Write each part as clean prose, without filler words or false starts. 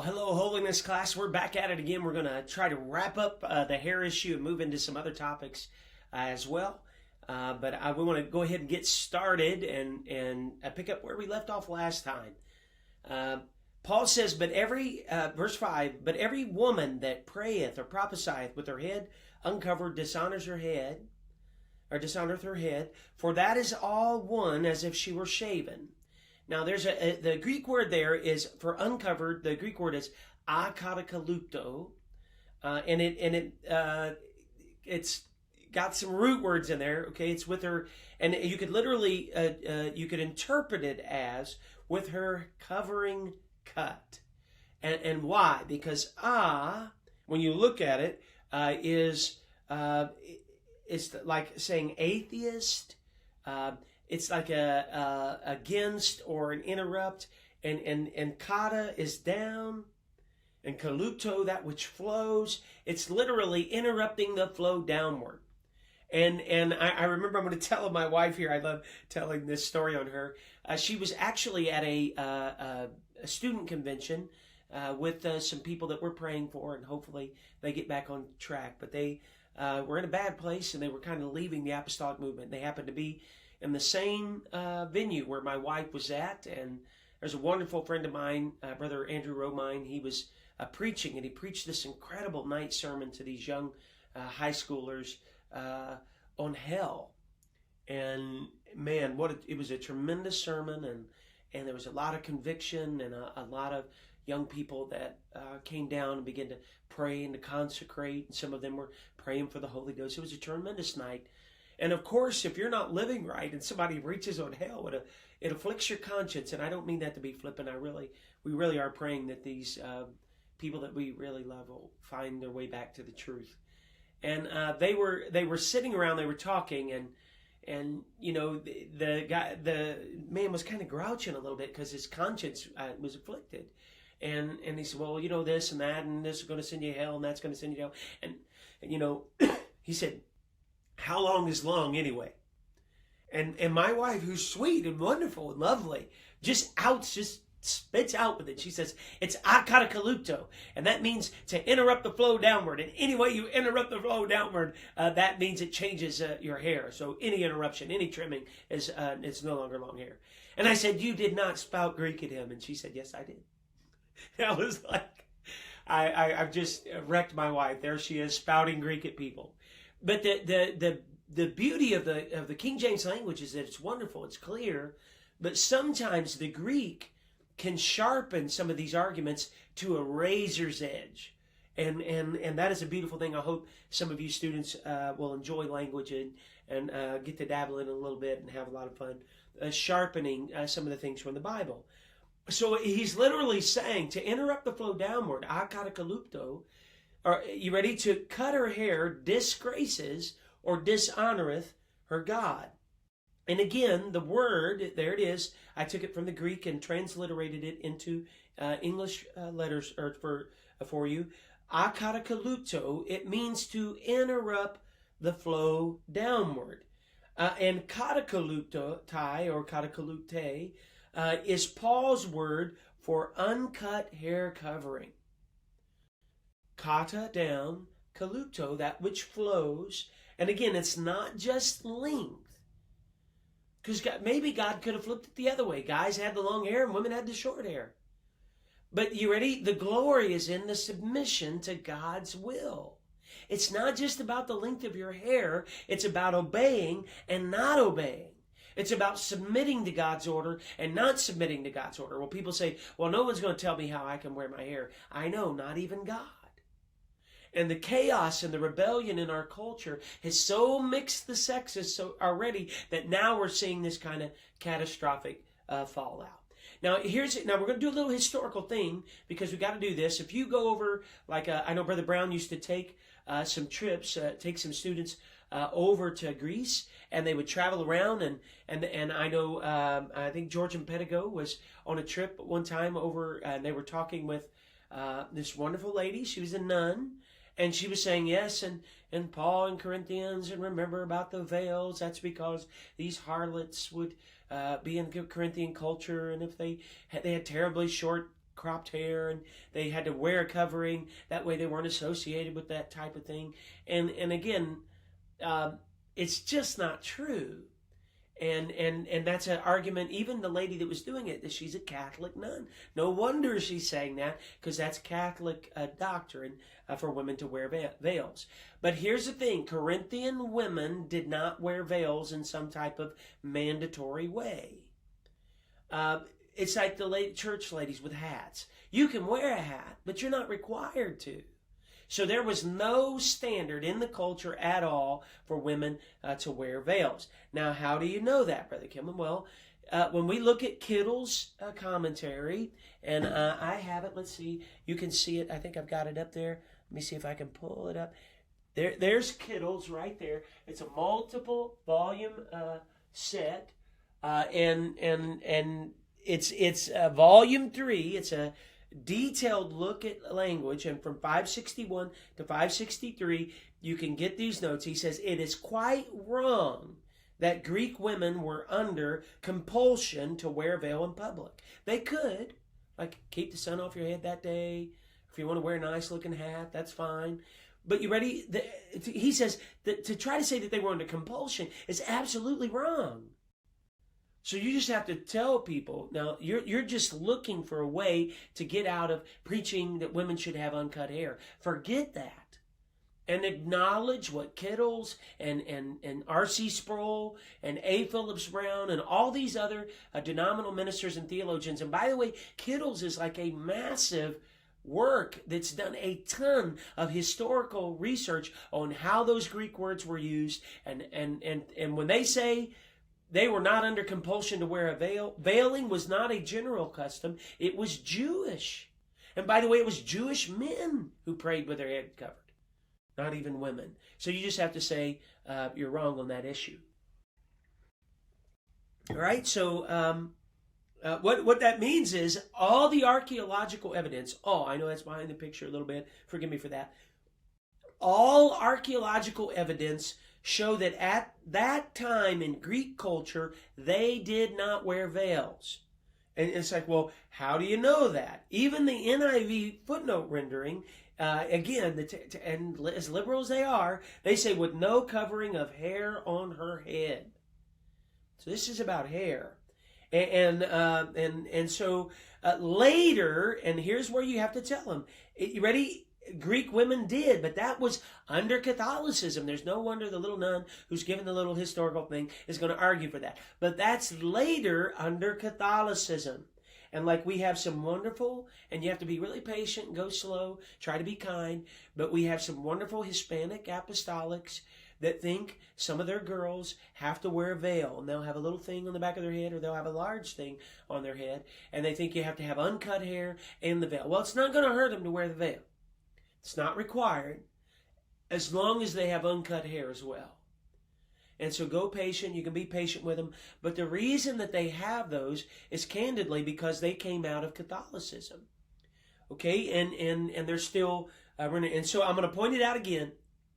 Well, hello, Holiness class. We're back at it again. We're going to try to wrap up the hair issue and move into some other topics as well. But we want to go ahead and get started and pick up where we left off last time. Paul says, verse 5, but every woman that prayeth or prophesieth with her head uncovered dishonors her head, or dishonoreth her head, for that is all one as if she were shaven. Now, there's the Greek word there is for uncovered. The Greek word is akatakalupto, and it's got some root words in there. Okay, it's with her, and you could literally you could interpret it as with her covering cut, and why? Because when you look at it, is it's like saying atheist. It's like against or an interrupt, and kata is down, and kalupto, that which flows. It's literally interrupting the flow downward. And I remember, I'm going to tell my wife here, I love telling this story on her. She was actually at a student convention with some people that we're praying for, and hopefully they get back on track. But they were in a bad place, and they were kind of leaving the apostolic movement. They happened to be in the same venue where my wife was at, and there's a wonderful friend of mine, Brother Andrew Romine. He was preaching, and he preached this incredible night sermon to these young high schoolers on hell. And man, it was a tremendous sermon, and there was a lot of conviction, and a lot of young people that came down and began to pray and to consecrate, and some of them were praying for the Holy Ghost. It was a tremendous night. And of course, if you're not living right and somebody reaches on hell, it afflicts your conscience. And I don't mean that to be flippant. We really are praying that these people that we really love will find their way back to the truth. And they were sitting around, they were talking, and you know, the man was kind of grouching a little bit because his conscience was afflicted. And he said, well, you know, this and that, and this is going to send you to hell, and that's going to send you to hell. And you know, he said, how long is long anyway? And my wife, who's sweet and wonderful and lovely, just spits out with it. She says, it's akatakalupto, and that means to interrupt the flow downward. And any way you interrupt the flow downward, that means it changes your hair. So any interruption, any trimming is it's no longer long hair. And I said, you did not spout Greek at him. And she said, yes, I did. And I was like, I've just wrecked my wife. There she is, spouting Greek at people. But the beauty of the King James language is that it's wonderful, it's clear, but sometimes the Greek can sharpen some of these arguments to a razor's edge. And that is a beautiful thing. I hope some of you students will enjoy language and get to dabble in it a little bit and have a lot of fun sharpening some of the things from the Bible. So he's literally saying to interrupt the flow downward, akatakalupto, or you ready, to cut her hair disgraces or dishonoreth her God. And again, the word, there it is. I took it from the Greek and transliterated it into English letters for you. Akatakalupto, it means to interrupt the flow downward. And katakaluptai or katakalupte is Paul's word for uncut hair covering. Kata, down, kalupto, that which flows. And again, it's not just length. Because maybe God could have flipped it the other way. Guys had the long hair and women had the short hair. But you ready? The glory is in the submission to God's will. It's not just about the length of your hair. It's about obeying and not obeying. It's about submitting to God's order and not submitting to God's order. Well, people say, well, no one's going to tell me how I can wear my hair. I know, not even God. And the chaos and the rebellion in our culture has so mixed the sexes so already that now we're seeing this kind of catastrophic fallout. Now, we're going to do a little historical thing because we got to do this. If you go over, like I know Brother Brown used to take some trips, take some students over to Greece, and they would travel around, and I know I think George and Pedigo was on a trip one time over, and they were talking with this wonderful lady. She was a nun. And she was saying, yes, and Paul in Corinthians, and remember about the veils. That's because these harlots would be in the Corinthian culture, and if they had terribly short cropped hair, and they had to wear a covering. That way they weren't associated with that type of thing. And again, it's just not true. And that's an argument, even the lady that was doing it, that she's a Catholic nun. No wonder she's saying that, because that's Catholic doctrine for women to wear veils. But here's the thing, Corinthian women did not wear veils in some type of mandatory way. It's like the church ladies with hats. You can wear a hat, but you're not required to. So there was no standard in the culture at all for women to wear veils. Now, how do you know that, Brother Kilmon? Well, when we look at Kittle's commentary, and I have it, let's see, you can see it. I think I've got it up there. Let me see if I can pull it up. There's Kittle's right there. It's a multiple volume set, and it's volume 3. It's a detailed look at language, and from 561 to 563 you can get these notes. He says it is quite wrong that Greek women were under compulsion to wear a veil in public. They could, like, keep the sun off your head that day. If you want to wear a nice looking hat, that's fine. But you ready? He says that to try to say that they were under compulsion is absolutely wrong. So you just have to tell people, now you're just looking for a way to get out of preaching that women should have uncut hair. Forget that. And acknowledge what Kittles and R.C. Sproul and A. Phillips Brown and all these other denominational ministers and theologians. And by the way, Kittles is like a massive work that's done a ton of historical research on how those Greek words were used. And when they say they were not under compulsion to wear a veil, veiling was not a general custom. It was Jewish. And by the way, it was Jewish men who prayed with their head covered, not even women. So you just have to say you're wrong on that issue. All right, so what that means is all the archaeological evidence, I know that's behind the picture a little bit, forgive me for that. All archaeological evidence show that at that time in Greek culture, they did not wear veils. And it's like, well, how do you know that? Even the NIV footnote rendering, again, and as liberal as they are, they say with no covering of hair on her head. So this is about hair. And so later, and here's where you have to tell them, you ready? Greek women did, but that was under Catholicism. There's no wonder the little nun who's given the little historical thing is going to argue for that. But that's later under Catholicism. And like we have some wonderful, and you have to be really patient, go slow, try to be kind, but we have some wonderful Hispanic apostolics that think some of their girls have to wear a veil, and they'll have a little thing on the back of their head, or they'll have a large thing on their head, and they think you have to have uncut hair and the veil. Well, it's not going to hurt them to wear the veil. It's not required, as long as they have uncut hair as well. And so go patient. You can be patient with them. But the reason that they have those is candidly because they came out of Catholicism. Okay? And they're still running. And so I'm going to point it out again.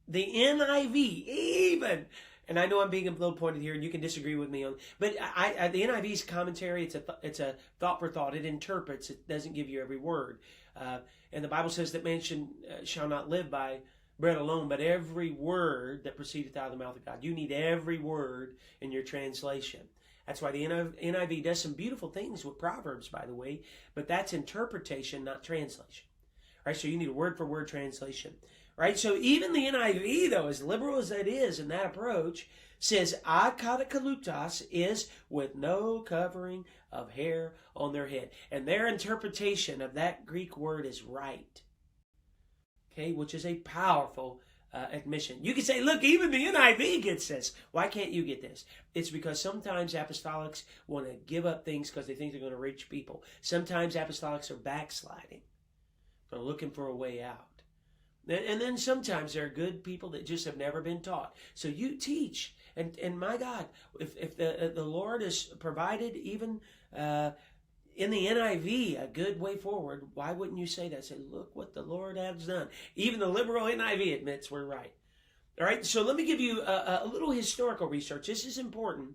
The NIV, even, and I know I'm being a little pointed here, and you can disagree with me on, but the NIV's commentary, it's a thought for thought. It interprets. It doesn't give you every word. And the Bible says that man shall not live by bread alone, but every word that proceedeth out of the mouth of God. You need every word in your translation. That's why the NIV does some beautiful things with Proverbs, by the way, but that's interpretation, not translation. All right, so you need a word-for-word translation. Right, so even the NIV, though, as liberal as it is in that approach, says akatakalutas is with no covering of hair on their head. And their interpretation of that Greek word is right. Okay, which is a powerful admission. You can say, look, even the NIV gets this. Why can't you get this? It's because sometimes apostolics want to give up things because they think they're going to reach people. Sometimes apostolics are backsliding. They're looking for a way out. And then sometimes there are good people that just have never been taught. So you teach. And my God, if the Lord has provided even in the NIV a good way forward, why wouldn't you say that? Say, look what the Lord has done. Even the liberal NIV admits we're right. All right, so let me give you a little historical research. This is important.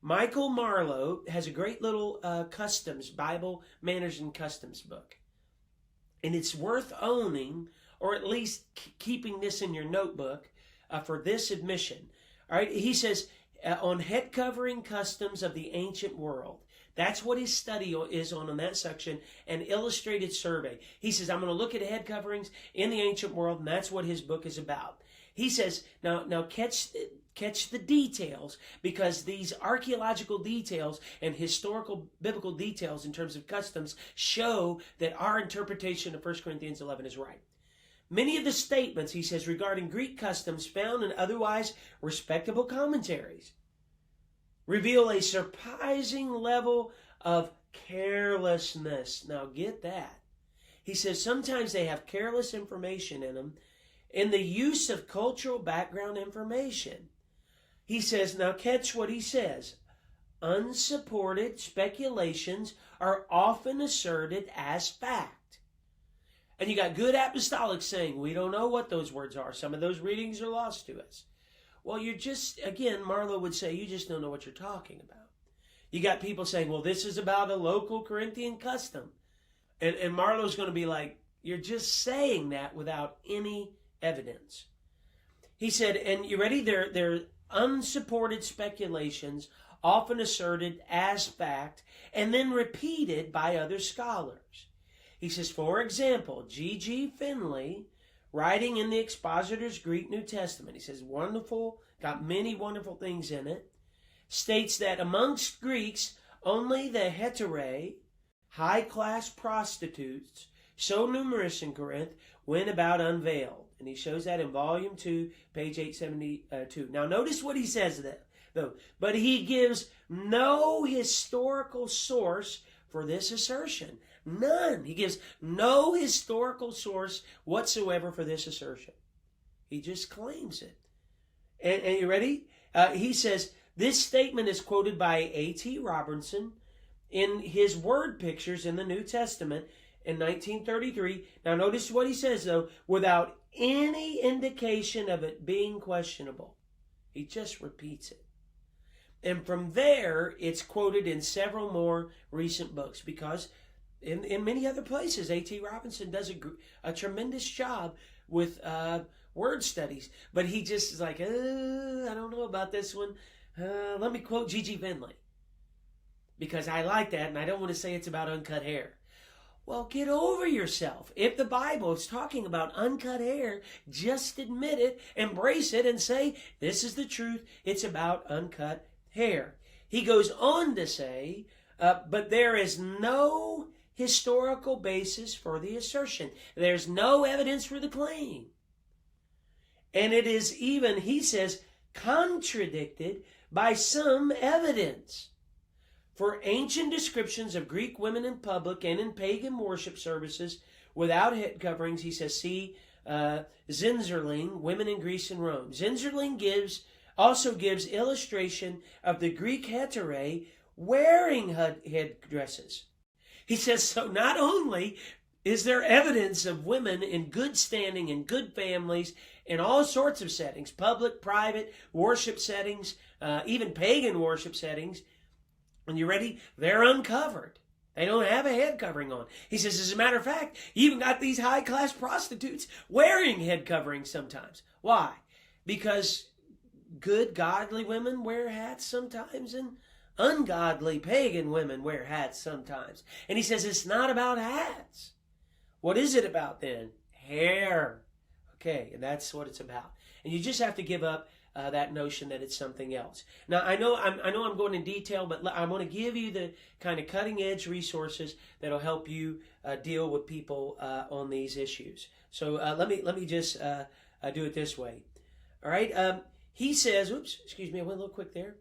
Michael Marlowe has a great little customs, Bible Manners and Customs book. And it's worth owning, or at least keeping this in your notebook for this admission. All right, he says, on head covering customs of the ancient world. That's what his study is on that section, an illustrated survey. He says, I'm going to look at head coverings in the ancient world, and that's what his book is about. He says, now catch the details, because these archaeological details and historical biblical details in terms of customs show that our interpretation of 1 Corinthians 11 is right. Many of the statements, he says, regarding Greek customs found in otherwise respectable commentaries reveal a surprising level of carelessness. Now get that. He says sometimes they have careless information in them in the use of cultural background information. He says, now catch what he says. Unsupported speculations are often asserted as fact. And you got good apostolics saying, we don't know what those words are. Some of those readings are lost to us. Well, you're just, again, Marlowe would say, you just don't know what you're talking about. You got people saying, well, this is about a local Corinthian custom. And Marlowe's going to be like, you're just saying that without any evidence. He said, and you ready? They're unsupported speculations, often asserted as fact, and then repeated by other scholars. He says, for example, G.G. Finley, writing in the Expositor's Greek New Testament, he says, wonderful, got many wonderful things in it, states that amongst Greeks, only the heterae, high-class prostitutes, so numerous in Corinth, went about unveiled. And he shows that in volume 2, page 872. Now notice what he says though. But he gives no historical source for this assertion. None. He gives no historical source whatsoever for this assertion. He just claims it. And you ready? He says, this statement is quoted by A.T. Robertson in his word pictures in the New Testament in 1933. Now notice what he says, though, without any indication of it being questionable. He just repeats it. And from there, it's quoted in several more recent books, because in many other places, A.T. Robinson does a tremendous job with word studies. But he just is like, I don't know about this one. Let me quote G.G. Finley, because I like that, and I don't want to say it's about uncut hair. Well, get over yourself. If the Bible is talking about uncut hair, just admit it, embrace it, and say, this is the truth. It's about uncut hair. He goes on to say, but there is no historical basis for the assertion. There's no evidence for the claim. And it is even, he says, contradicted by some evidence. For ancient descriptions of Greek women in public and in pagan worship services without head coverings, he says, see Zinzerling, Women in Greece and Rome. Zinzerling also gives illustration of the Greek heterae wearing headdresses. He says, so not only is there evidence of women in good standing, in good families, in all sorts of settings, public, private, worship settings, even pagan worship settings, and you ready? They're uncovered. They don't have a head covering on. He says, as a matter of fact, you even got these high-class prostitutes wearing head coverings sometimes. Why? Because good, godly women wear hats sometimes, and ungodly pagan women wear hats sometimes. And he says, it's not about hats. What is it about then? Hair. Okay, and that's what it's about. And you just have to give up that notion that it's something else. Now, I know I'm going in detail, but I want to give you the kind of cutting-edge resources that'll help you deal with people on these issues. So let me just do it this way. All right. He says, oops, excuse me, I went a little quick there.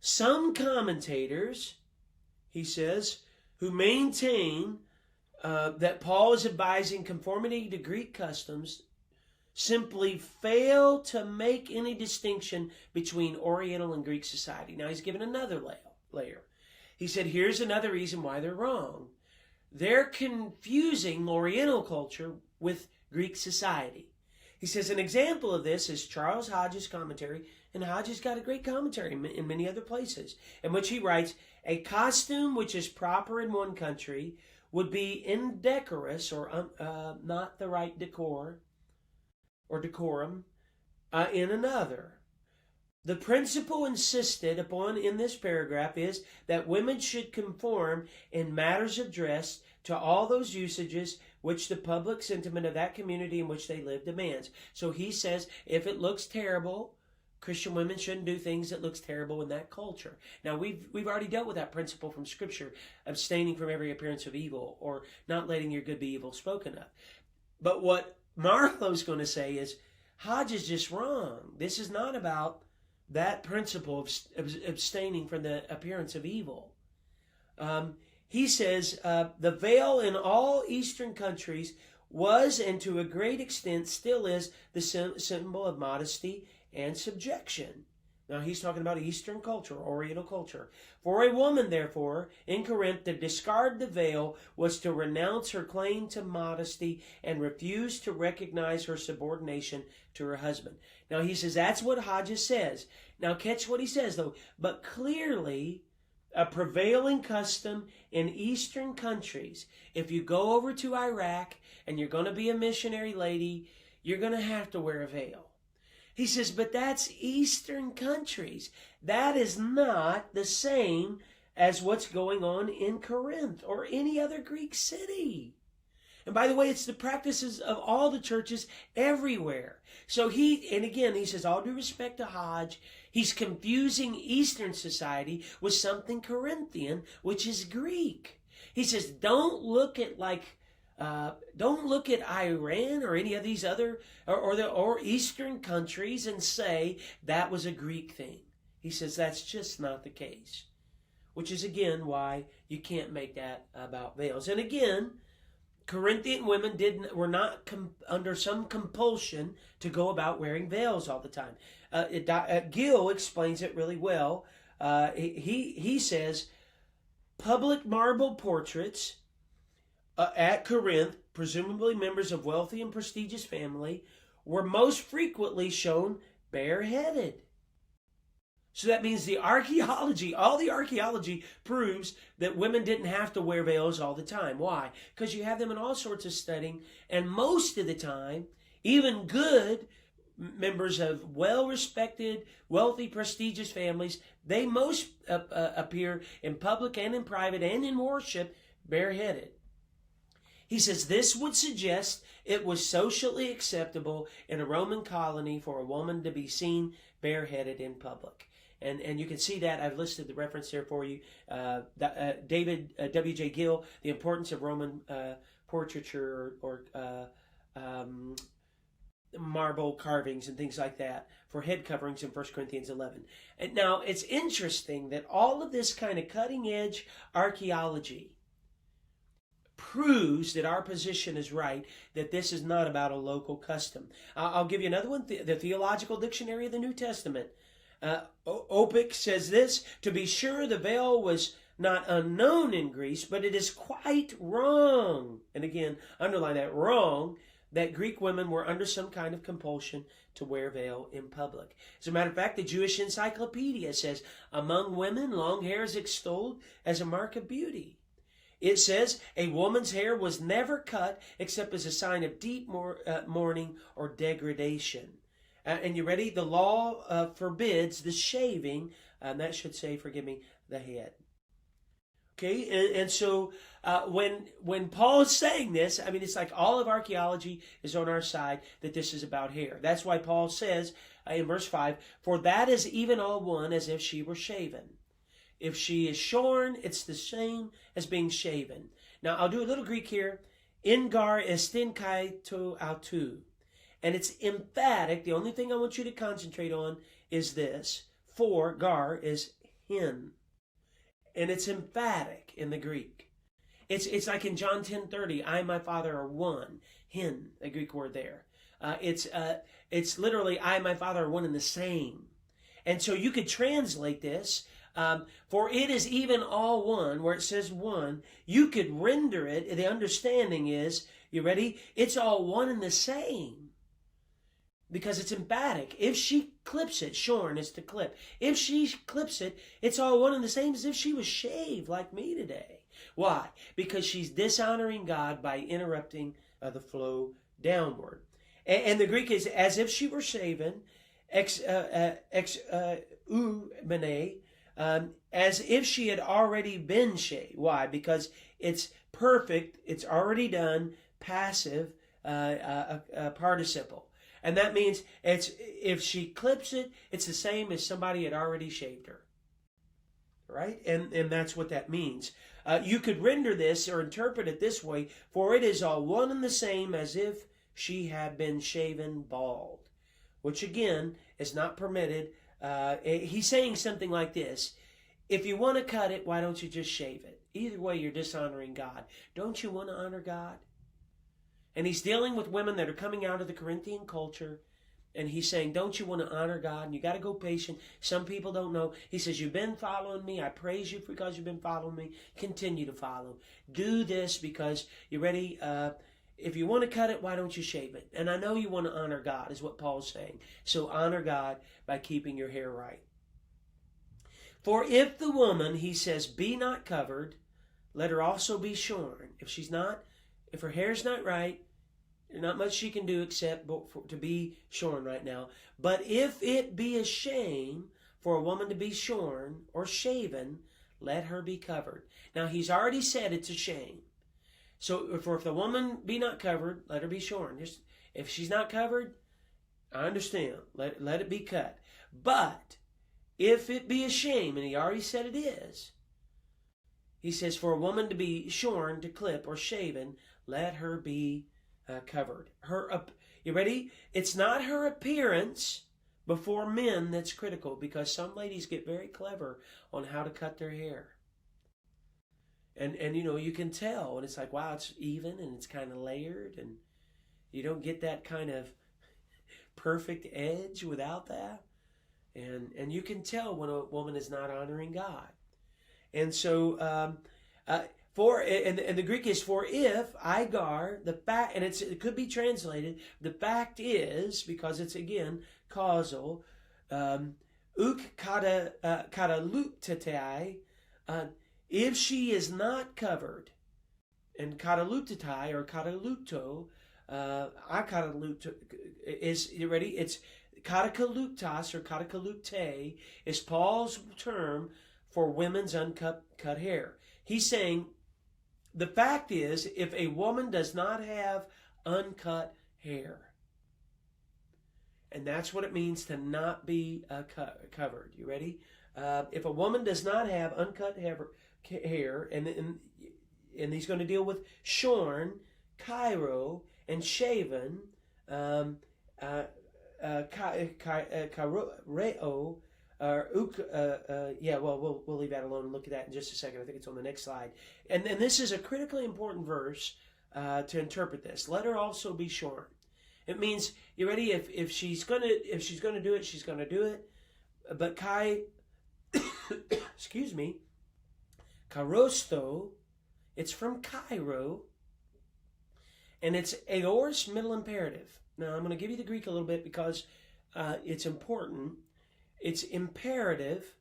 Some commentators, he says, who maintain that Paul is advising conformity to Greek customs simply fail to make any distinction between Oriental and Greek society. Now he's given another layer. He said, here's another reason why they're wrong. They're confusing Oriental culture with Greek society. He says an example of this is Charles Hodge's commentary, and Hodge's got a great commentary in many other places, in which he writes, a costume which is proper in one country would be indecorous or not the right decor or decorum in another. The principle insisted upon in this paragraph is that women should conform in matters of dress to all those usages which the public sentiment of that community in which they live demands. So he says if it looks terrible, Christian women shouldn't do things that looks terrible in that culture. Now, we've already dealt with that principle from Scripture, abstaining from every appearance of evil, or not letting your good be evil spoken of. But what Marlowe's going to say is, Hodge is just wrong. This is not about that principle of abstaining from the appearance of evil. He says, the veil in all Eastern countries was, and to a great extent still is, the symbol of modesty and subjection. Now he's talking about Eastern culture, Oriental culture. For a woman, therefore, in Corinth, to discard the veil was to renounce her claim to modesty and refuse to recognize her subordination to her husband. Now he says that's what Hodges says. Now catch what he says though. But clearly, a prevailing custom in Eastern countries, if you go over to Iraq and you're going to be a missionary lady, you're going to have to wear a veil. He says, but that's Eastern countries. That is not the same as what's going on in Corinth or any other Greek city. And by the way, it's the practices of all the churches everywhere. So he says, all due respect to Hodge, he's confusing Eastern society with something Corinthian, which is Greek. He says, don't look at Iran or any of these other or Eastern countries and say that was a Greek thing. He says that's just not the case, which is again why you can't make that about veils. And again, Corinthian women were not under some compulsion to go about wearing veils all the time. Gill explains it really well. He says public marble portraits at Corinth, presumably members of wealthy and prestigious family, were most frequently shown bareheaded. So that means all the archaeology proves that women didn't have to wear veils all the time. Why? Because you have them in all sorts of studying, and most of the time, even good members of well-respected, wealthy, prestigious families, they most appear in public and in private and in worship bareheaded. He says this would suggest it was socially acceptable in a Roman colony for a woman to be seen bareheaded in public. And you can see that. I've listed the reference there for you. David W.J. Gill, The Importance of Roman Portraiture or marble carvings and things like that for head coverings in 1 Corinthians 11. And now, it's interesting that all of this kind of cutting-edge archaeology proves that our position is right, that this is not about a local custom. I'll give you another one, the Theological Dictionary of the New Testament. Opic says this, to be sure the veil was not unknown in Greece, but it is quite wrong, and again, underline that, wrong, that Greek women were under some kind of compulsion to wear veil in public. As a matter of fact, the Jewish Encyclopedia says, among women, long hair is extolled as a mark of beauty. It says a woman's hair was never cut except as a sign of deep mourning or degradation. And you ready? The law forbids the shaving, and that should say, forgive me, the head. Okay, and so when Paul is saying this, I mean, it's like all of archaeology is on our side that this is about hair. That's why Paul says in verse 5, for that is even all one as if she were shaven. If she is shorn, it's the same as being shaven. Now, I'll do a little Greek here. Ingar estin kai to autou. And it's emphatic. The only thing I want you to concentrate on is this. For, gar, is hin. And it's emphatic in the Greek. It's like in John 10:30, I and my Father are one. Hin, the Greek word there. It's literally, I and my Father are one and the same. And so you could translate this, for it is even all one, where it says one. You could render it, the understanding is, you ready? It's all one and the same. because it's emphatic. If she clips it, shorn is to clip. If she clips it, it's all one and the same as if she was shaved like me today. Why? Because she's dishonoring God by interrupting the flow downward. And the Greek is as if she were shaven, as if she had already been shaved. Why? Because it's perfect, it's already done, passive participle. And that means if she clips it, it's the same as somebody had already shaved her. Right? And that's what that means. You could render this or interpret it this way, for it is all one and the same as if she had been shaven bald. Which again is not permitted. He's saying something like this. If you want to cut it, why don't you just shave it? Either way, you're dishonoring God. Don't you want to honor God? And he's dealing with women that are coming out of the Corinthian culture. And he's saying, don't you want to honor God? And you got to go patient. Some people don't know. He says, you've been following me. I praise you because you've been following me. Continue to follow. Do this because you're ready. If you want to cut it, why don't you shave it? And I know you want to honor God, is what Paul's saying. So honor God by keeping your hair right. For if the woman, he says, be not covered, let her also be shorn. If her hair's not right, there's not much she can do except to be shorn right now. But if it be a shame for a woman to be shorn or shaven, let her be covered. Now, he's already said it's a shame. So, if the woman be not covered, let her be shorn. If she's not covered, I understand. Let it be cut. But if it be a shame, and he already said it is, he says, for a woman to be shorn, to clip, or shaven, let her be covered. You ready? It's not her appearance before men that's critical, because some ladies get very clever on how to cut their hair. And you can tell, and it's like, wow, it's even, and it's kind of layered, and you don't get that kind of perfect edge without that. And you can tell when a woman is not honoring God. And so, and the Greek is for if, igar, the fact, and it could be translated, the fact is, because it's again causal, uk kataluptatai, if she is not covered, and kataluptatai or katalupto, akatalupto is, you ready? It's katakaluptas or katakalupte is Paul's term for women's uncut hair. He's saying the fact is, if a woman does not have uncut hair, and that's what it means to not be covered. You ready? If a woman does not have uncut hair, and he's going to deal with shorn, kairo, and shaven, kareo, we'll leave that alone and look at that in just a second. I think it's on the next slide. And this is a critically important verse to interpret this. Let her also be shorn. It means, you ready? If she's gonna do it, she's gonna do it. But excuse me, karosto, it's from Cairo, and it's aorist middle imperative. Now I'm going to give you the Greek a little bit because it's important. It's imperative,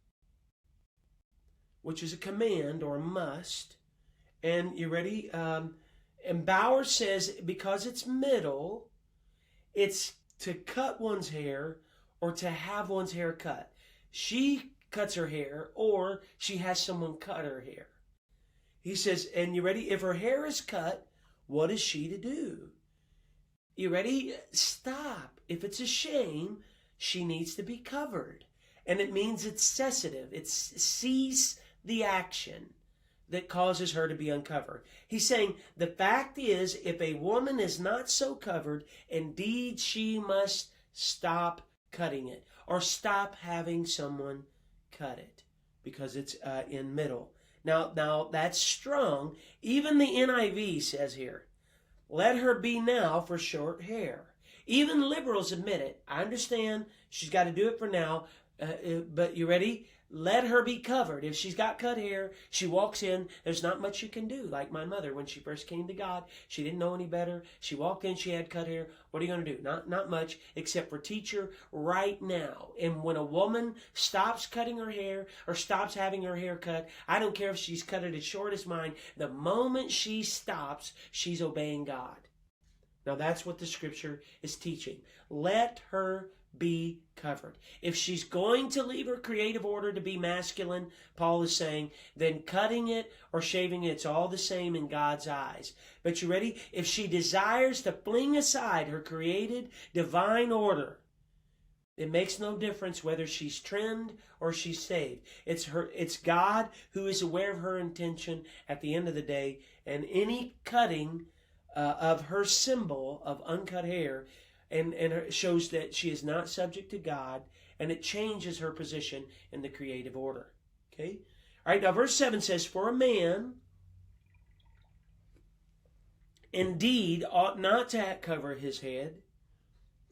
which is a command or a must. And you ready? And Bauer says because it's middle, it's to cut one's hair or to have one's hair cut. She cuts her hair or she has someone cut her hair. He says, and you ready? If her hair is cut, what is she to do? You ready? Stop. If it's a shame, she needs to be covered. And it means it's cessative. It's cease the action that causes her to be uncovered. He's saying the fact is, if a woman is not so covered, indeed she must stop cutting it or stop having someone cut it because it's in middle. Now that's strong. Even the NIV says here, let her be now for short hair. Even liberals admit it. I understand she's got to do it for now, but you ready? let her be covered. If she's got cut hair, she walks in, there's not much you can do. Like my mother, when she first came to God, she didn't know any better. She walked in, she had cut hair. What are you going to do? Not much, except for teacher right now. And when a woman stops cutting her hair or stops having her hair cut, I don't care if she's cut it as short as mine, the moment she stops, she's obeying God. Now that's what the scripture is teaching. Let her be covered. If she's going to leave her creative order to be masculine, Paul is saying, then cutting it or shaving it, it's all the same in God's eyes. But you ready? If she desires to fling aside her created divine order, it makes no difference whether she's trimmed or she's saved. It's God who is aware of her intention at the end of the day, and any cutting of her symbol of uncut hair and shows that she is not subject to God, and it changes her position in the creative order. Okay? All right, now verse 7 says, for a man indeed ought not to cover his head,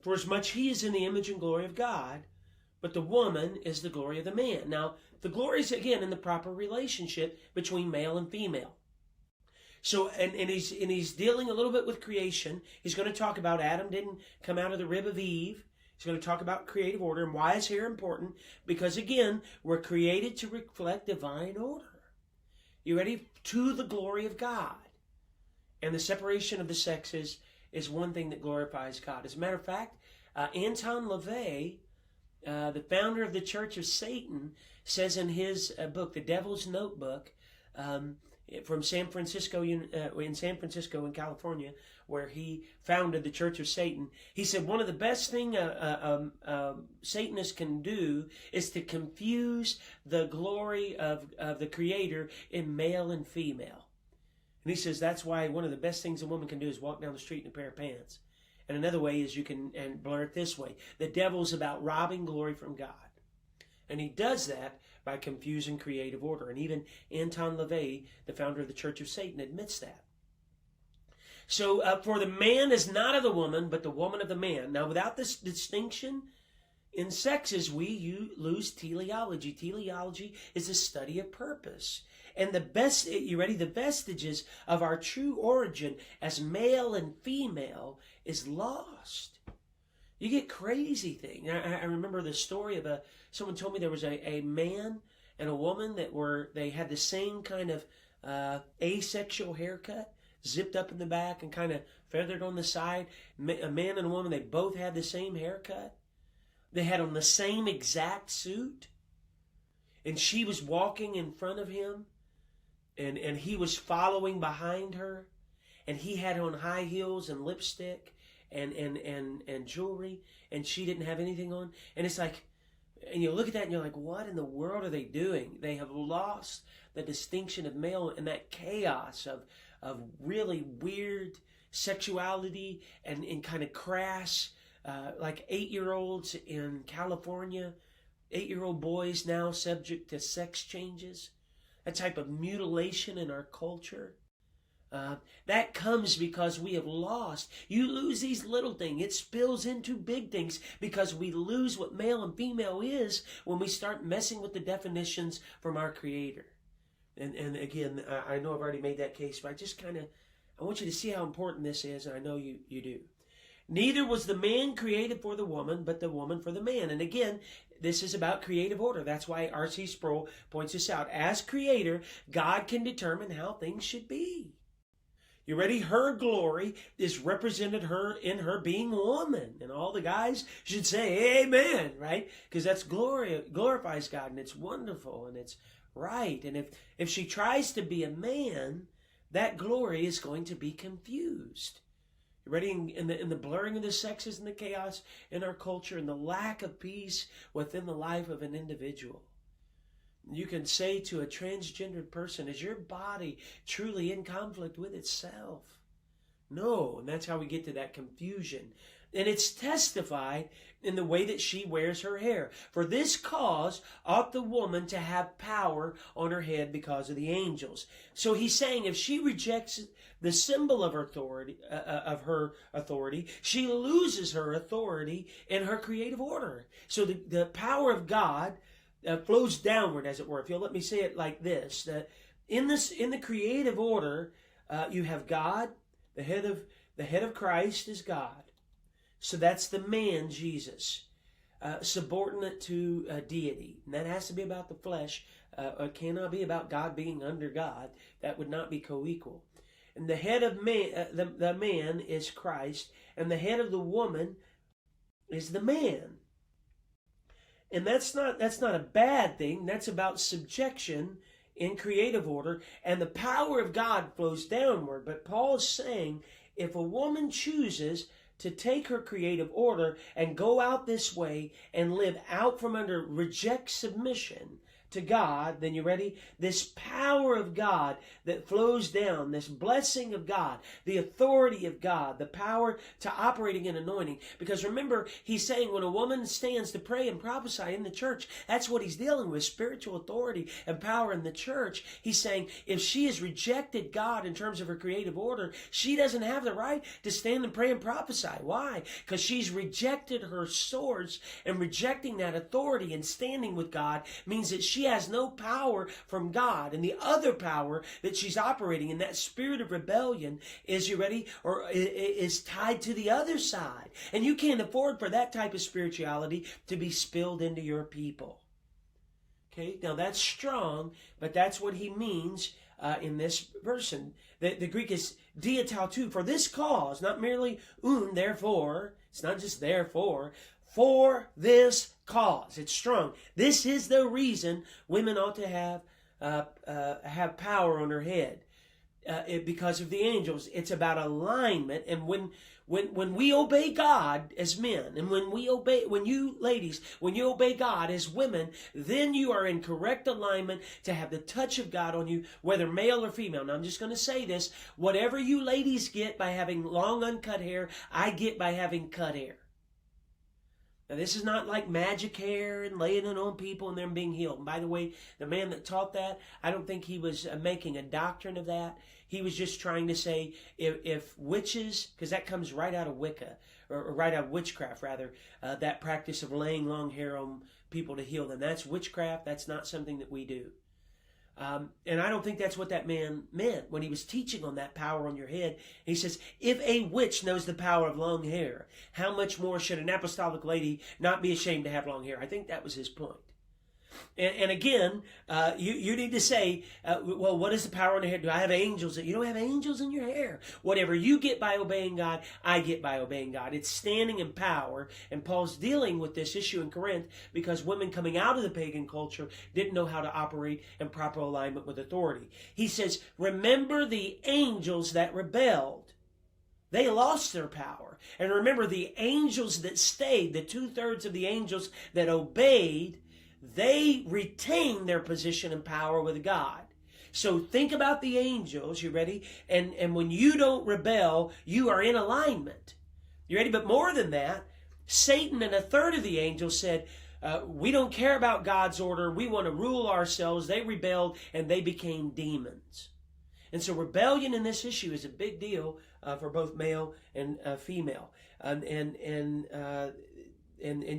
for as much he is in the image and glory of God, but the woman is the glory of the man. Now, the glory is again in the proper relationship between male and female. So, and he's dealing a little bit with creation. He's going to talk about Adam didn't come out of the rib of Eve. He's going to talk about creative order. And why is here important? Because again, we're created to reflect divine order. You ready? To the glory of God. And the separation of the sexes is one thing that glorifies God. As a matter of fact, Anton LaVey, the founder of the Church of Satan, says in his book, The Devil's Notebook, from San Francisco, in San Francisco in California, where he founded the Church of Satan. He said one of the best things Satanists can do is to confuse the glory of the Creator in male and female. And he says that's why one of the best things a woman can do is walk down the street in a pair of pants. And another way is you can blur it this way. The devil's about robbing glory from God. And he does that by confusing creative order. And even Anton LaVey, the founder of the Church of Satan, admits that. So, for the man is not of the woman, but the woman of the man. Now, without this distinction in sexes, we lose teleology. Teleology is the study of purpose. And you ready? The vestiges of our true origin as male and female is lost. You get crazy things. I remember the story of someone told me there was a man and a woman they had the same kind of asexual haircut, zipped up in the back and kind of feathered on the side. A man and a woman, they both had the same haircut. They had on the same exact suit. And she was walking in front of him, and he was following behind her. And he had on high heels and lipstick and jewelry, and she didn't have anything on. And it's like, and you look at that and you're like, what in the world are they doing? They have lost the distinction of male and that chaos of really weird sexuality and kind of crass, like 8-year-olds in California, 8-year-old boys now subject to sex changes, that type of mutilation in our culture. That comes because we have lost. You lose these little things. It spills into big things because we lose what male and female is when we start messing with the definitions from our Creator. And again, I know I've already made that case, but I want you to see how important this is, and I know you do. Neither was the man created for the woman, but the woman for the man. And again, this is about creative order. That's why R.C. Sproul points this out. As Creator, God can determine how things should be. You ready? Her glory is represented in her being woman. And all the guys should say amen, right? Because that's glorifies God, and it's wonderful, and it's right. And if she tries to be a man, that glory is going to be confused. You ready? In the blurring of the sexes and the chaos in our culture and the lack of peace within the life of an individual. You can say to a transgendered person, is your body truly in conflict with itself? No, and that's how we get to that confusion. And it's testified in the way that she wears her hair. For this cause ought the woman to have power on her head because of the angels. So he's saying if she rejects the symbol of her authority, she loses her authority in her creative order. So the power of God flows downward, as it were. If you'll let me say it like this, that in the creative order, you have God, the head of Christ is God. So that's the man, Jesus, subordinate to deity. And that has to be about the flesh. It cannot be about God being under God. That would not be co-equal. And the head of man, the man is Christ, and the head of the woman is the man. And that's not a bad thing. That's about subjection in creative order, and the power of God flows downward. But Paul is saying, if a woman chooses to take her creative order and go out this way and live out from under, reject submission to God, then you ready? This power of God that flows down, this blessing of God, the authority of God, the power to operating in anointing. Because remember, he's saying when a woman stands to pray and prophesy in the church, that's what he's dealing with, spiritual authority and power in the church. He's saying if she has rejected God in terms of her creative order, she doesn't have the right to stand and pray and prophesy. Why? Because she's rejected her source, and rejecting that authority and standing with God means that she has no power from God. And the other power that she's operating in, that spirit of rebellion, is, you ready, or is tied to the other side. And you can't afford for that type of spirituality to be spilled into your people. Okay, now that's strong, but that's what he means in this verse. And the Greek is diatautou, for this cause, not merely therefore. It's not just therefore. For this cause. It's strong. This is the reason women ought to have power on her head. Because of the angels. It's about alignment. And when we obey God as men, and when you ladies, when you obey God as women, then you are in correct alignment to have the touch of God on you, whether male or female. Now I'm just going to say this. Whatever you ladies get by having long uncut hair, I get by having cut hair. Now, this is not like magic hair and laying it on people and them being healed. And by the way, the man that taught that, I don't think he was making a doctrine of that. He was just trying to say if witches, because that comes right out of Wicca, or right out of witchcraft, rather, that practice of laying long hair on people to heal them. That's witchcraft. That's not something that we do. And I don't think that's what that man meant when he was teaching on that power on your head. He says, if a witch knows the power of long hair, how much more should an apostolic lady not be ashamed to have long hair? I think that was his point. And again, you need to say, well, what is the power on the hair? Do I have angels? You don't have angels in your hair. Whatever you get by obeying God, I get by obeying God. It's standing in power. And Paul's dealing with this issue in Corinth because women coming out of the pagan culture didn't know how to operate in proper alignment with authority. He says, remember the angels that rebelled. They lost their power. And remember the angels that stayed, the 2/3 of the angels that obeyed, they retain their position and power with God. So think about the angels, you ready? And when you don't rebel, you are in alignment. You ready? But more than that, Satan and 1/3 of the angels said, we don't care about God's order. We want to rule ourselves. They rebelled and they became demons. And so rebellion in this issue is a big deal for both male and female. And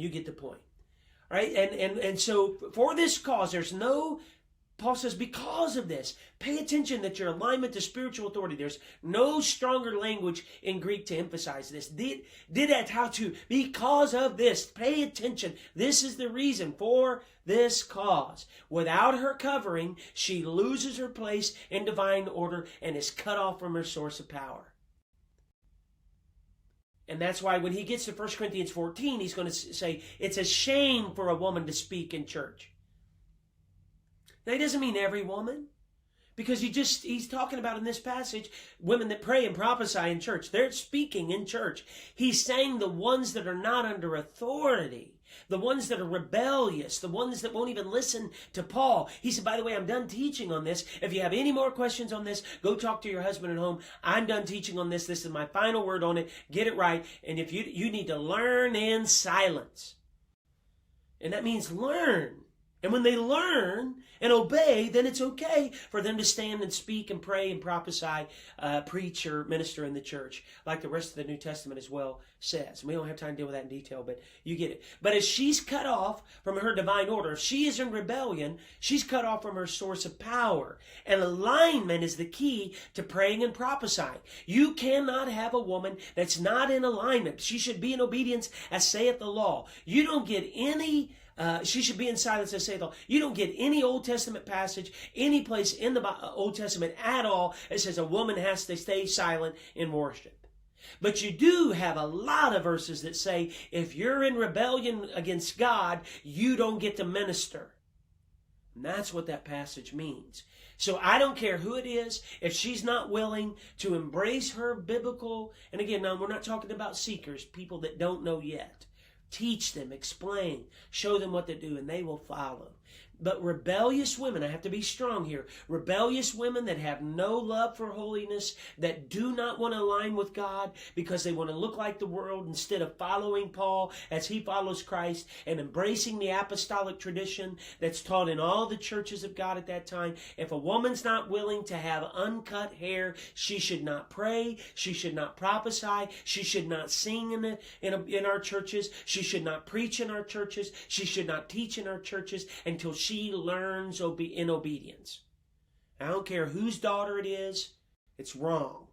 you get the point. Right? And so for this cause, Paul says, because of this, pay attention that your alignment to spiritual authority, there's no stronger language in Greek to emphasize this. Diatautou, because of this, pay attention. This is the reason for this cause. Without her covering, she loses her place in divine order and is cut off from her source of power. And that's why when he gets to 1 Corinthians 14, he's going to say, it's a shame for a woman to speak in church. Now, he doesn't mean every woman. Because he's talking about in this passage, women that pray and prophesy in church. They're speaking in church. He's saying the ones that are not under authority. The ones that are rebellious, the ones that won't even listen to Paul. He said, by the way, I'm done teaching on this. If you have any more questions on this, go talk to your husband at home. I'm done teaching on this. This is my final word on it. Get it right. And if you need to learn in silence. And that means learn. And when they learn and obey, then it's okay for them to stand and speak and pray and prophesy, preach or minister in the church, like the rest of the New Testament as well says. We don't have time to deal with that in detail, but you get it. But if she's cut off from her divine order, if she is in rebellion, she's cut off from her source of power. And alignment is the key to praying and prophesying. You cannot have a woman that's not in alignment. She should be in obedience as saith the law. You don't get any... she should be in silence, as saith the law. You don't get any Old Testament passage, any place in the Old Testament at all that says a woman has to stay silent in worship. But you do have a lot of verses that say if you're in rebellion against God, you don't get to minister. And that's what that passage means. So I don't care who it is, if she's not willing to embrace her biblical, and again, now we're not talking about seekers, people that don't know yet. Teach them, explain, show them what to do, and they will follow. But rebellious women, I have to be strong here, rebellious women that have no love for holiness, that do not want to align with God because they want to look like the world instead of following Paul as he follows Christ and embracing the apostolic tradition that's taught in all the churches of God at that time. If a woman's not willing to have uncut hair, she should not pray, she should not prophesy, she should not sing in our churches, she should not preach in our churches, she should not teach in our churches until she learns in obedience. I don't care whose daughter it is, it's wrong.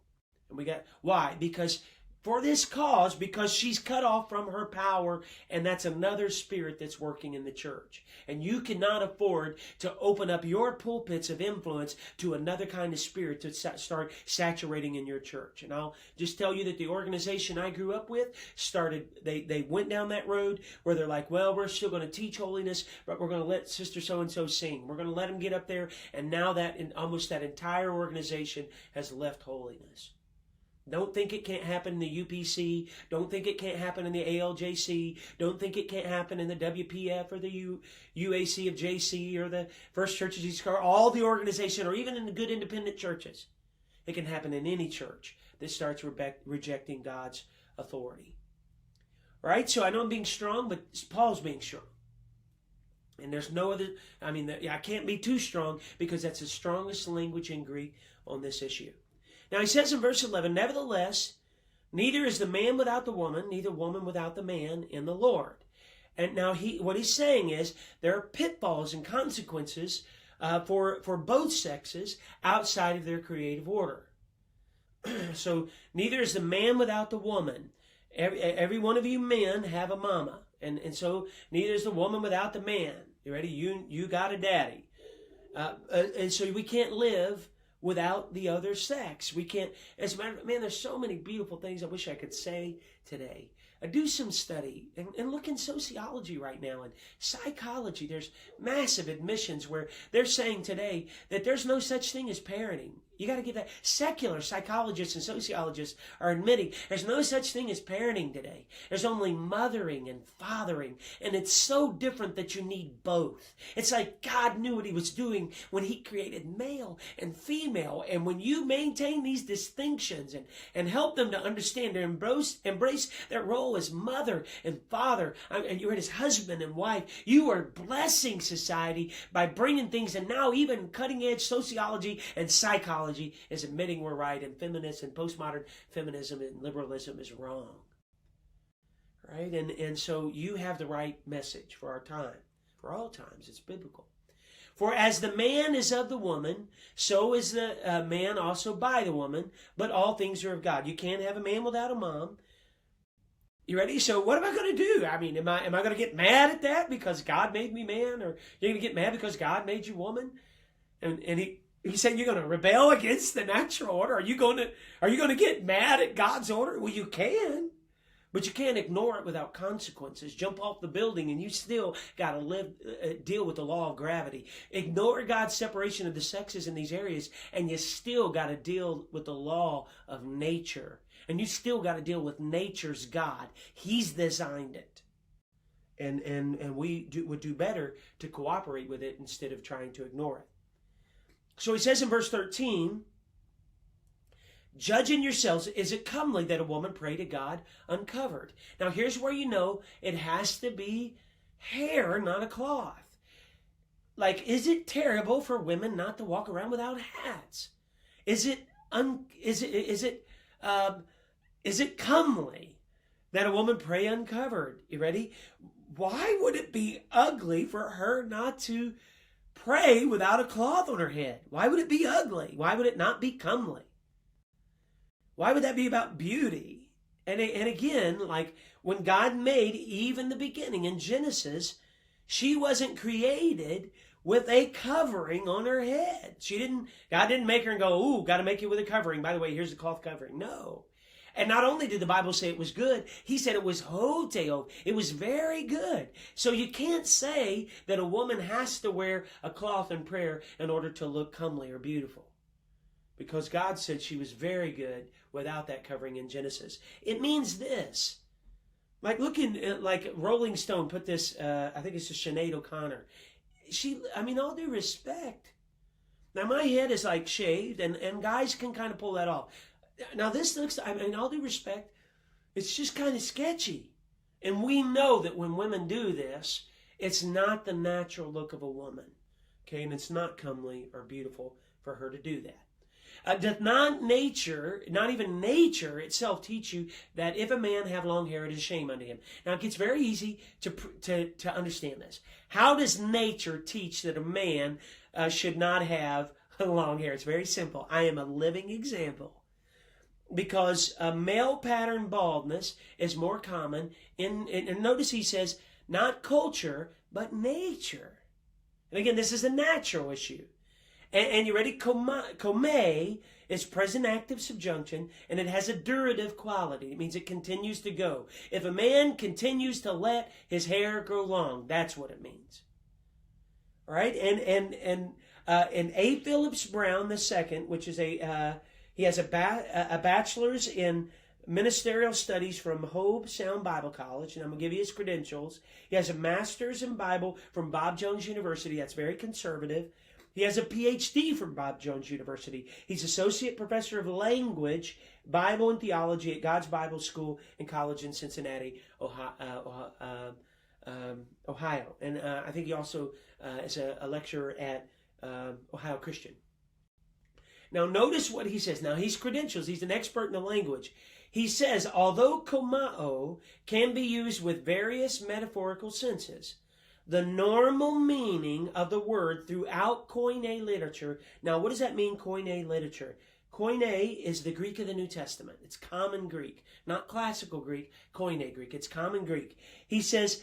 And why? Because for this cause, because she's cut off from her power, and that's another spirit that's working in the church. And you cannot afford to open up your pulpits of influence to another kind of spirit to start saturating in your church. And I'll just tell you that the organization I grew up with they went down that road where they're like, well, we're still going to teach holiness, but we're going to let Sister So-and-so sing. We're going to let them get up there. And now almost that entire organization has left holiness. Don't think it can't happen in the UPC. Don't think it can't happen in the ALJC. Don't think it can't happen in the WPF or the UAC of JC or the First Church of Jesus Christ, all the organization, or even in the good independent churches. It can happen in any church that starts rejecting God's authority. Right? So I know I'm being strong, but Paul's being strong. And there's no other, I can't be too strong because that's the strongest language in Greek on this issue. Now he says in verse 11, nevertheless, neither is the man without the woman, neither woman without the man in the Lord. And now what he's saying is there are pitfalls and consequences for both sexes outside of their creative order. So neither is the man without the woman. Every one of you men have a mama. And so neither is the woman without the man. You ready? You got a daddy. And so we can't live without the other sex. We can't, as a matter of, man, there's so many beautiful things I wish I could say today. Do some study and look in sociology right now and psychology. There's massive admissions where they're saying today that there's no such thing as parenting. You got to get that. Secular psychologists and sociologists are admitting there's no such thing as parenting today. There's only mothering and fathering. And it's so different that you need both. It's like God knew what he was doing when he created male and female. And when you maintain these distinctions and help them to understand and embrace their role as mother and father, and you're his husband and wife, you are blessing society by bringing things. And now even cutting edge sociology and psychology is admitting we're right, and feminists and postmodern feminism and liberalism is wrong. Right? And so you have the right message for our time. For all times, it's biblical. For as the man is of the woman, so is the man also by the woman, but all things are of God. You can't have a man without a mom. You ready? So what am I going to do? Am I going to get mad at that because God made me man? Or you're going to get mad because God made you woman? And He's saying you're going to rebel against the natural order. Are you going to get mad at God's order? Well, you can, but you can't ignore it without consequences. Jump off the building and you still got to deal with the law of gravity. Ignore God's separation of the sexes in these areas, and you still got to deal with the law of nature. And you still got to deal with nature's God. He's designed it. And we would do better to cooperate with it instead of trying to ignore it. So he says in verse 13, judge in yourselves, is it comely that a woman pray to God uncovered? Now here's where you know it has to be hair, not a cloth. like, is it terrible for women not to walk around without hats? Is it comely that a woman pray uncovered? You ready? Why would it be ugly for her not to pray without a cloth on her head? Why would it be ugly? Why would it not be comely? Why would that be about beauty? And again, like when God made Eve in the beginning in Genesis, she wasn't created with a covering on her head. God didn't make her and go, ooh, got to make you with a covering. By the way, here's a cloth covering. No. And not only did the Bible say it was good, he said it was hoteo. It was very good. So you can't say that a woman has to wear a cloth in prayer in order to look comely or beautiful. Because God said she was very good without that covering in Genesis. It means this. Like like Rolling Stone put this, I think it's just Sinead O'Connor. All due respect. Now my head is like shaved and guys can kind of pull that off. Now this looks, all due respect, it's just kind of sketchy. And we know that when women do this, it's not the natural look of a woman. Okay, and it's not comely or beautiful for her to do that. Doth not even nature itself teach you that if a man have long hair, it is shame unto him? Now it gets very easy to understand this. How does nature teach that a man should not have long hair? It's very simple. I am a living example. Because male pattern baldness is more common and notice he says, not culture, but nature. And again, this is a natural issue. And you ready? Come is present active subjunction, and it has a durative quality. It means it continues to go. If a man continues to let his hair grow long, that's what it means. All right? And A. Phillips Brown II, which is he has a bachelor's in ministerial studies from Hobe Sound Bible College, and I'm going to give you his credentials. He has a master's in Bible from Bob Jones University. That's very conservative. He has a PhD from Bob Jones University. He's Associate Professor of Language, Bible and Theology at God's Bible School and College in Cincinnati, Ohio. And I think he also is a lecturer at Ohio Christian. Now notice what he says. Now he's credentials. He's an expert in the language. He says, although komao can be used with various metaphorical senses, the normal meaning of the word throughout Koine literature. Now, what does that mean, Koine literature? Koine is the Greek of the New Testament. It's common Greek, not classical Greek, Koine Greek. It's common Greek. He says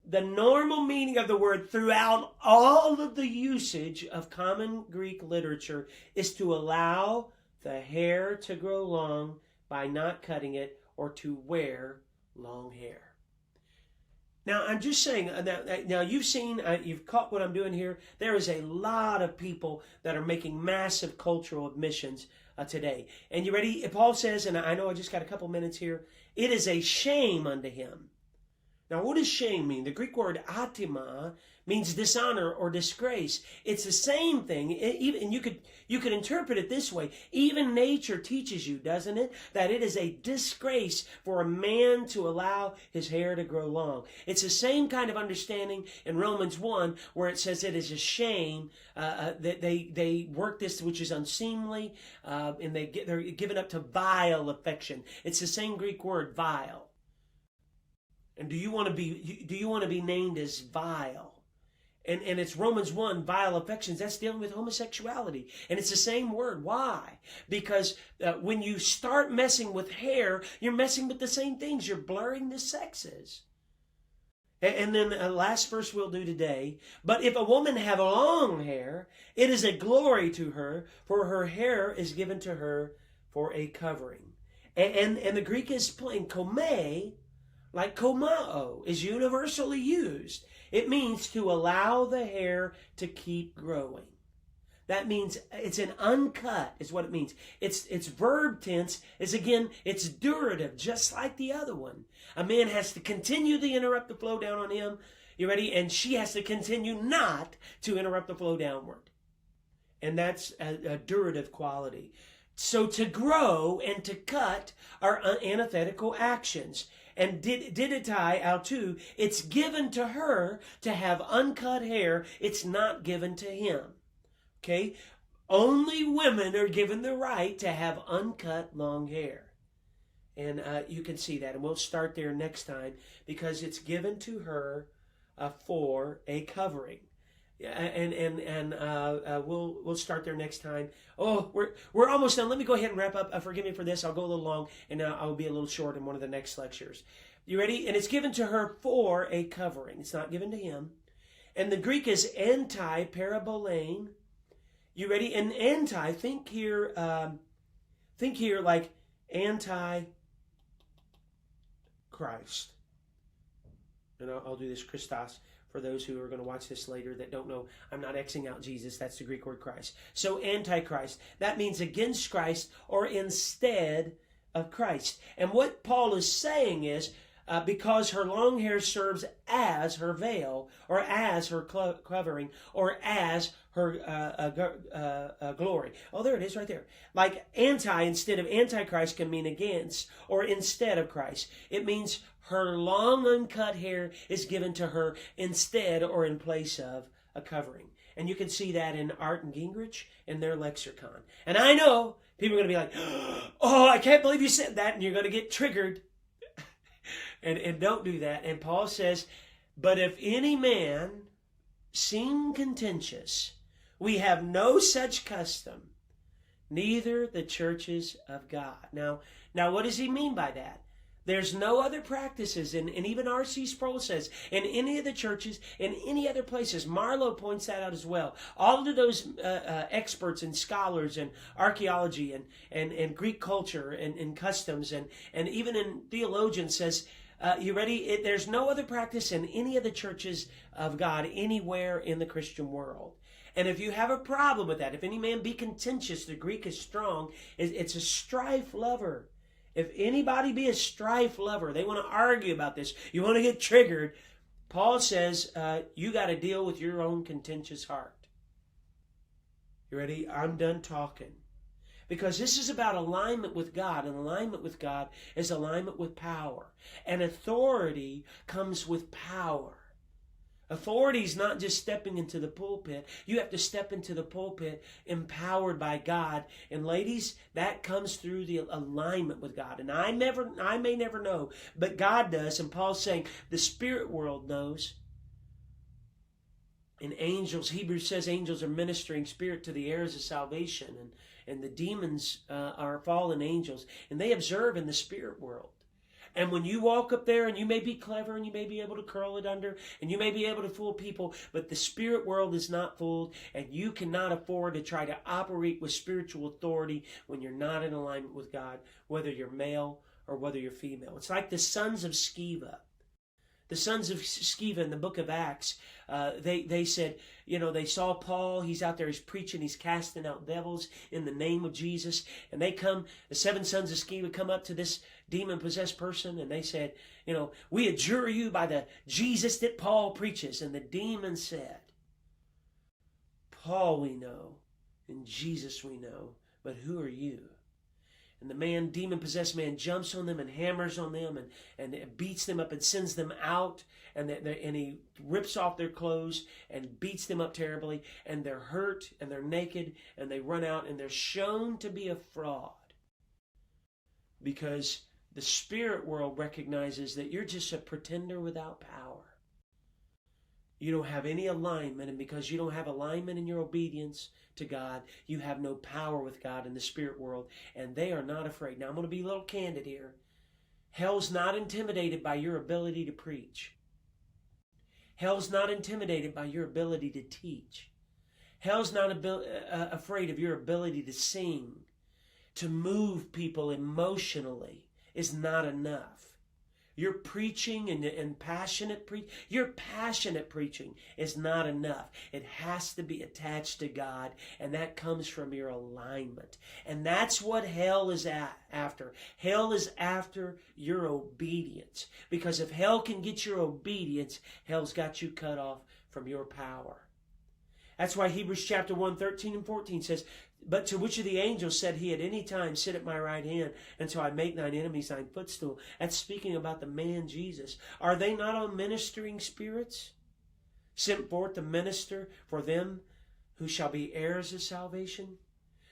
the normal meaning of the word throughout all of the usage of common Greek literature is to allow the hair to grow long by not cutting it or to wear long hair. Now, I'm just saying, now you've caught what I'm doing here. There is a lot of people that are making massive cultural admissions today. And you ready? Paul says, and I know I just got a couple minutes here, it is a shame unto him. Now, what does shame mean? The Greek word atima means dishonor or disgrace. It's the same thing, and you could interpret it this way. Even nature teaches you, doesn't it, that it is a disgrace for a man to allow his hair to grow long. It's the same kind of understanding in Romans 1, where it says it is a shame that they work this which is unseemly, and they're given up to vile affection. It's the same Greek word, vile. And do you want to be named as vile? And it's Romans 1, vile affections. That's dealing with homosexuality. And it's the same word. Why? Because when you start messing with hair, you're messing with the same things. You're blurring the sexes. And then the last verse we'll do today. But if a woman have long hair, it is a glory to her, for her hair is given to her for a covering. And the Greek is plain. Kome, like komao, is universally used. It means to allow the hair to keep growing. That means it's an uncut, is what it means. It's verb tense. It's durative, just like the other one. A man has to continue to interrupt the flow down on him. You ready? And she has to continue not to interrupt the flow downward. And that's a durative quality. So to grow and to cut are antithetical actions. And diditai autou, it's given to her to have uncut hair. It's not given to him. Okay? Only women are given the right to have uncut long hair. And you can see that. And we'll start there next time because it's given to her for a covering. And we'll start there next time. Oh, we're almost done. Let me go ahead and wrap up. Forgive me for this. I'll go a little long, and I'll be a little short in one of the next lectures. You ready? And it's given to her for a covering. It's not given to him. And the Greek is anti-parabolane. You ready? And anti, think here like anti-Christ. And I'll do this Christos. For those who are going to watch this later that don't know, I'm not Xing out Jesus. That's the Greek word Christ. So Antichrist. That means against Christ or instead of Christ. And what Paul is saying is, because her long hair serves as her veil or as her covering or as her glory. Oh, there it is right there. Like anti instead of Antichrist can mean against or instead of Christ. It means her long uncut hair is given to her instead or in place of a covering. And you can see that in Art and Gingrich in their lexicon. And I know people are going to be like, oh, I can't believe you said that. And you're going to get triggered. And don't do that. And Paul says, but if any man seem contentious, we have no such custom, neither the churches of God. Now what does he mean by that? There's no other practices, and even R.C. Sproul says, in any of the churches, in any other places. MARLOWE points that out as well. All of those experts and scholars and archaeology and Greek culture and customs and even in theologians says, you ready? There's no other practice in any of the churches of God anywhere in the Christian world. And if you have a problem with that, if any man be contentious, the Greek is strong, it's a strife lover. If anybody be a strife lover, they want to argue about this, you want to get triggered, Paul says you got to deal with your own contentious heart. You ready? I'm done talking. Because this is about alignment with God, and alignment with God is alignment with power. And authority comes with power. Authority is not just stepping into the pulpit. You have to step into the pulpit empowered by God. And ladies, that comes through the alignment with God. And I may never know, but God does. And Paul's saying the spirit world knows. And angels, Hebrews says angels are ministering spirit to the heirs of salvation. And the demons are fallen angels. And they observe in the spirit world. And when you walk up there, and you may be clever, and you may be able to curl it under, and you may be able to fool people, but the spirit world is not fooled, and you cannot afford to try to operate with spiritual authority when you're not in alignment with God, whether you're male or whether you're female. It's like the sons of Sceva. The sons of Sceva in the book of Acts, they said, they saw Paul, he's out there, he's preaching, he's casting out devils in the name of Jesus. And the 7 sons of Sceva come up to this demon-possessed person, and they said, we adjure you by the Jesus that Paul preaches. And the demon said, Paul we know, and Jesus we know, but who are you? And the demon-possessed man jumps on them and hammers on them and beats them up and sends them out. And he rips off their clothes and beats them up terribly. And they're hurt and they're naked and they run out and they're shown to be a fraud. Because the spirit world recognizes that you're just a pretender without power. You don't have any alignment, and because you don't have alignment in your obedience to God, you have no power with God in the spirit world, and they are not afraid. Now, I'm going to be a little candid here. Hell's not intimidated by your ability to preach. Hell's not intimidated by your ability to teach. Hell's not afraid of your ability to sing. To move people emotionally is not enough. Your preaching and passionate your passionate preaching is not enough. It has to be attached to God, and that comes from your alignment. And that's what hell is after. Hell is after your obedience. Because if hell can get your obedience, hell's got you cut off from your power. That's why Hebrews chapter 1, 13 and 14 says, But to which of the angels said he at any time, sit at my right hand until I make thine enemies thine footstool? That's speaking about the man Jesus. Are they not all ministering spirits, sent forth to minister for them who shall be heirs of salvation?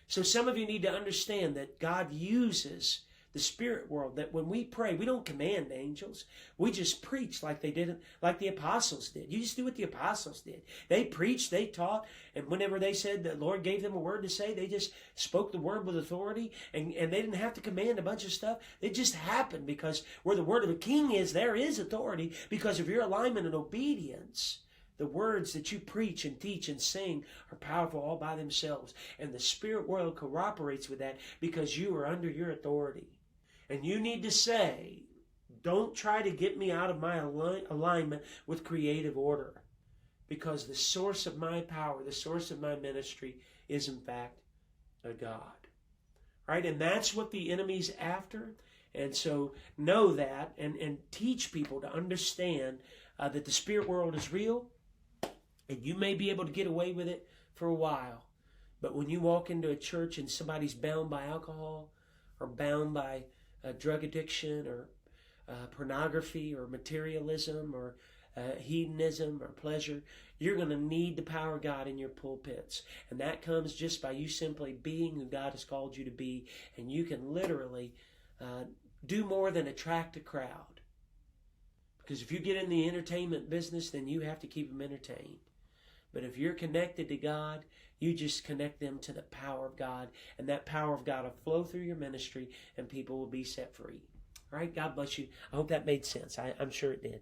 So some of you need to understand that God uses the spirit world, that when we pray, we don't command angels. We just preach like they did, like the apostles did. You just do what the apostles did. They preached, they taught, and whenever they said the Lord gave them a word to say, they just spoke the word with authority, and they didn't have to command a bunch of stuff. It just happened because where the word of a king is, there is authority because of your alignment and obedience. The words that you preach and teach and sing are powerful all by themselves. And the spirit world cooperates with that because you are under your authority. And you need to say, don't try to get me out of my alignment with creative order. Because the source of my power, the source of my ministry is in fact a God. Right? And that's what the enemy's after. And so know that and teach people to understand that the spirit world is real. And you may be able to get away with it for a while. But when you walk into a church and somebody's bound by alcohol or bound by drug addiction or pornography or materialism or hedonism or pleasure, you're going to need the power of God in your pulpits. And that comes just by you simply being who God has called you to be. And you can literally do more than attract a crowd. Because if you get in the entertainment business, then you have to keep them entertained. But if you're connected to God, you just connect them to the power of God. And that power of God will flow through your ministry and people will be set free. All right, God bless you. I hope that made sense. I'm sure it did.